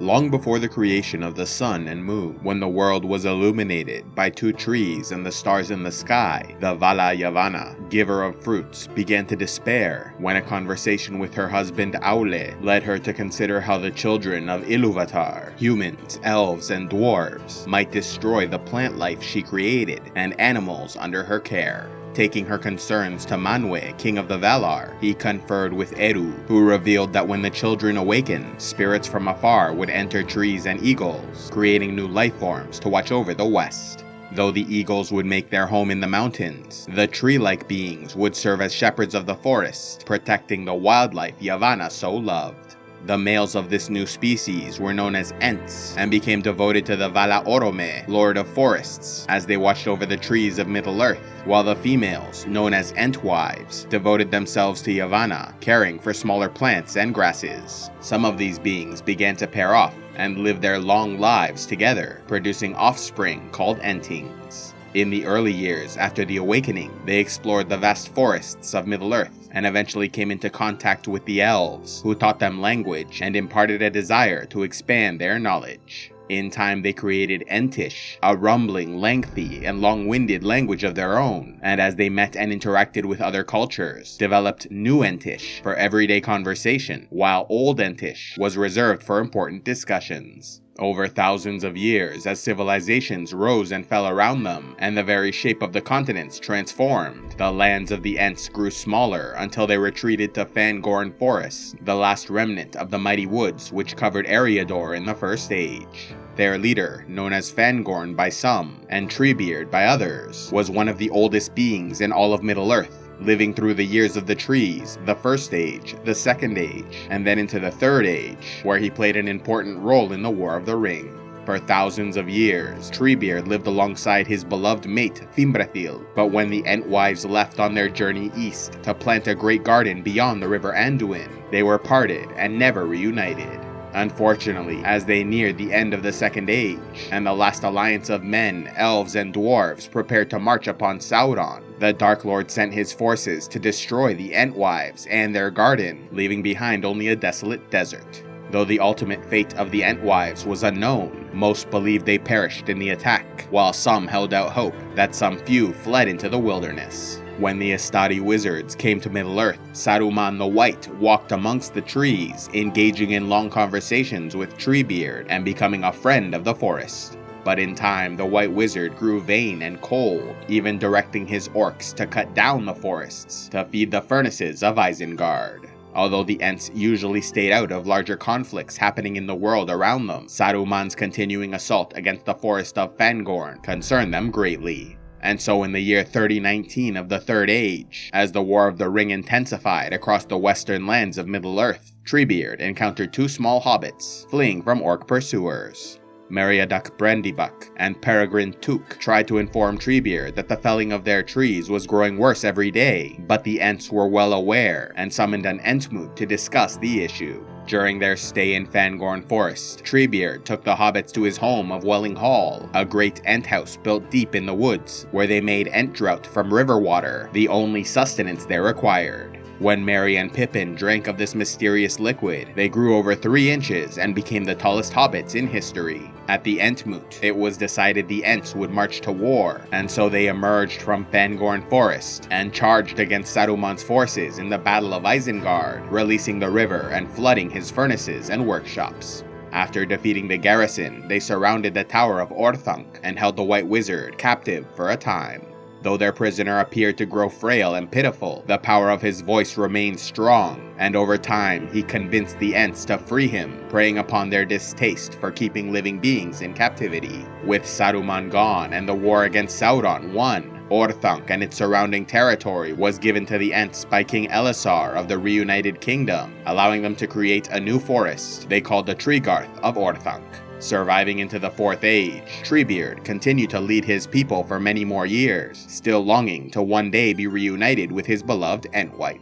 long before the creation of the sun and moon, when the world was illuminated by 2 trees and the stars in the sky, the Vala YAVANNA, giver of fruits, began to despair when a conversation with her husband Aule led her to consider how the children of Iluvatar, humans, elves, and dwarves, might destroy the plant life she created and animals under her care. Taking her concerns to Manwe, king of the Valar, he conferred with Eru, who revealed that when the children awakened, spirits from afar would enter trees and eagles, creating new life forms to watch over the west. Though the eagles would make their home in the mountains, the tree-like beings would serve as shepherds of the forest, protecting the wildlife YAVANNA so loved. The males of this new species were known as Ents, and became devoted to the Vala Orome, Lord of Forests, as they watched over the trees of Middle-earth, while the females, known as Entwives, devoted themselves to YAVANNA, caring for smaller plants and grasses. Some of these beings began to pair off and live their long lives together, producing offspring called Entings. In the early years after the awakening, they explored the vast forests of Middle-earth, and eventually came into contact with the elves, who taught them language and imparted a desire to expand their knowledge. In time, they created Entish, a rumbling, lengthy, and long-winded language of their own, and as they met and interacted with other cultures, developed New Entish for everyday conversation, while Old Entish was reserved for important discussions. Over thousands of years, as civilizations rose and fell around them, and the very shape of the continents transformed, the lands of the Ents grew smaller until they retreated to FANGORN forests, the last remnant of the mighty woods which covered Eriador in the First Age. Their leader, known as FANGORN by some, and Treebeard by others, was one of the oldest beings in all of Middle-earth, living through the years of the trees, the First Age, the Second Age, and then into the Third Age, where he played an important role in the War of the Ring. For thousands of years, Treebeard lived alongside his beloved mate, FIMBRETHIL, but when the Entwives left on their journey east to plant a great garden beyond the river Anduin, they were parted and never reunited. Unfortunately, as they neared the end of the Second Age, and the last alliance of men, elves, and dwarves prepared to march upon Sauron, the Dark Lord sent his forces to destroy the Entwives and their garden, leaving behind only a desolate desert. Though the ultimate fate of the Entwives was unknown, most believed they perished in the attack, while some held out hope that some few fled into the wilderness. When the Astari wizards came to Middle-earth, Saruman the White walked amongst the trees, engaging in long conversations with Treebeard and becoming a friend of the forest. But in time, the White Wizard grew vain and cold, even directing his orcs to cut down the forests to feed the furnaces of Isengard. Although the Ents usually stayed out of larger conflicts happening in the world around them, Saruman's continuing assault against the forest of Fangorn concerned them greatly. And so in the year 3019 of the Third Age, as the War of the Ring intensified across the western lands of Middle-earth, Treebeard encountered 2 small hobbits fleeing from orc pursuers. Meriadoc Brandybuck and Peregrine Took tried to inform Treebeard that the felling of their trees was growing worse every day, but the Ents were well aware and summoned an Entmoot to discuss the issue. During their stay in Fangorn Forest, Treebeard took the hobbits to his home of Welling Hall, a great Ent house built deep in the woods, where they made Ent drought from river water, the only sustenance they required. When Merry and Pippin drank of this mysterious liquid, they grew over 3 inches and became the tallest hobbits in history. At the Entmoot, it was decided the Ents would march to war, and so they emerged from Fangorn Forest and charged against Saruman's forces in the Battle of Isengard, releasing the river and flooding his furnaces and workshops. After defeating the garrison, they surrounded the Tower of Orthanc and held the White Wizard captive for a time. Though their prisoner appeared to grow frail and pitiful, the power of his voice remained strong, and over time he convinced the Ents to free him, preying upon their distaste for keeping living beings in captivity. With Saruman gone and the war against Sauron won, Orthanc and its surrounding territory was given to the Ents by King Elisar of the Reunited Kingdom, allowing them to create a new forest they called the Treegarth of Orthanc. Surviving into the Fourth Age, Treebeard continued to lead his people for many more years, still longing to one day be reunited with his beloved Entwife.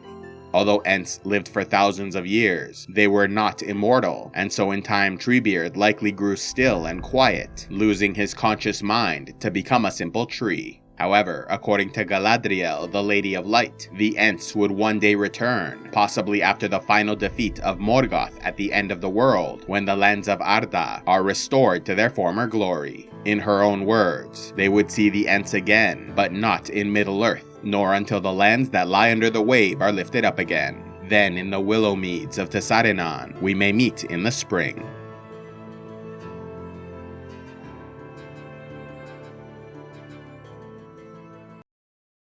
Although Ents lived for thousands of years, they were not immortal, and so in time Treebeard likely grew still and quiet, losing his conscious mind to become a simple tree. However, according to Galadriel, the Lady of Light, the Ents would one day return, possibly after the final defeat of Morgoth at the end of the world, when the lands of Arda are restored to their former glory. In her own words, they would see the Ents again, but not in Middle-earth, nor until the lands that lie under the wave are lifted up again. Then in the willow meads of Tessarinan, we may meet in the spring.